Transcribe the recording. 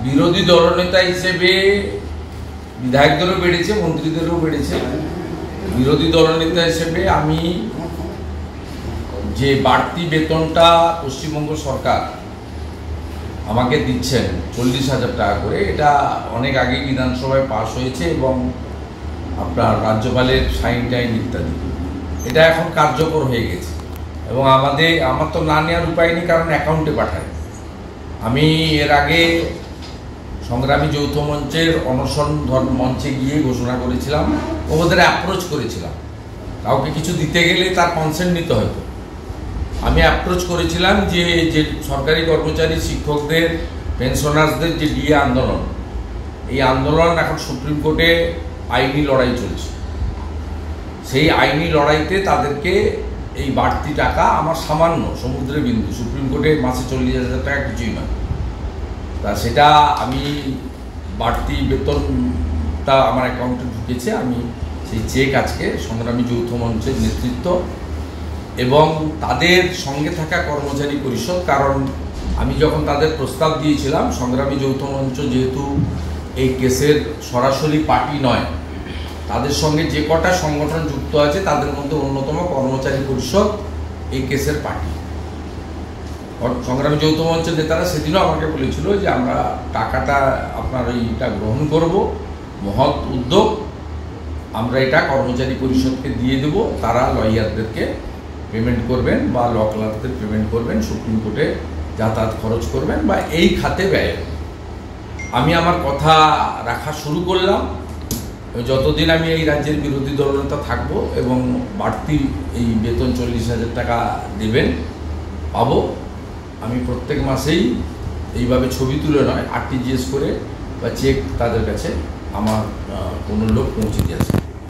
বিরোধী দলনেতা হিসেবে বিধায়কদেরও বেড়েছে, মন্ত্রীদেরও বেড়েছে। বিরোধী দলনেতা হিসেবে আমি যে বাড়তি বেতনটা পশ্চিমবঙ্গ সরকার আমাকে দিচ্ছেন 40,000 টাকা করে, এটা অনেক আগে বিধানসভায় পাশ হয়েছে এবং আপনার রাজ্যপালের সাইন টাইন ইত্যাদি, এটা এখন কার্যকর হয়ে গেছে এবং আমার তো না নেওয়ার উপায় নেই, কারণ অ্যাকাউন্টে পাঠায়। আমি এর আগে সংগ্রামী যৌথ মঞ্চের অনশন মঞ্চে গিয়ে ঘোষণা করেছিলাম, ওদের অ্যাপ্রোচ করেছিলাম, কাউকে কিছু দিতে গেলে তার কনসেন্ট নিতে হতো। আমি অ্যাপ্রোচ করেছিলাম যে সরকারি কর্মচারী, শিক্ষকদের, পেনশনার্সদের যে ডিএ আন্দোলন, এই আন্দোলন এখন সুপ্রিম কোর্টে আইনি লড়াই চলছে। সেই আইনি লড়াইতে তাদেরকে এই বাড়তি টাকা, আমার সামান্য সমুদ্রের বিন্দু, সুপ্রিম কোর্টে মাসে 40,000 টাকা কিছুই নয়, তা সেটা আমি বাড়তি বেতনটা আমার অ্যাকাউন্টে ঢুকেছে। আমি সেই চেক আজকে সংগ্রামী যৌথ মঞ্চের নেতৃত্ব এবং তাদের সঙ্গে থাকা কর্মচারী পরিষদ, কারণ আমি যখন তাদের প্রস্তাব দিয়েছিলাম, সংগ্রামী যৌথ মঞ্চ যেহেতু এই কেসের সরাসরি পার্টি নয়, তাদের সঙ্গে যে কটা সংগঠন যুক্ত আছে তাদের মধ্যে অন্যতম কর্মচারী পরিষদ এই কেসের পার্টি। সংগ্রামী যৌথ মঞ্চের নেতারা সেদিনও আমাকে বলেছিল যে আমরা টাকাটা আপনার এইটা গ্রহণ করব, মহৎ উদ্যোগ, আমরা এটা কর্মচারী পরিষদকে দিয়ে দেব, তারা লয়ারদেরকে পেমেন্ট করবেন বা ল ক্লার্কদের পেমেন্ট করবেন, সুপ্রিম কোর্টে যাতায়াত খরচ করবেন বা এই খাতে ব্যয়। আমি আমার কথা রাখা শুরু করলাম। যতদিন আমি এই রাজ্যের বিরোধী দলনেতা থাকবো এবং বাড়তি এই বেতন 40,000 টাকা দেবেন পাবো, আমি প্রত্যেক মাসেই এইভাবে ছবি তুলে নয়, আরটিজিএস করে বা চেক তাদের কাছে আমার কোনো লোক পৌঁছে দিয়েছে।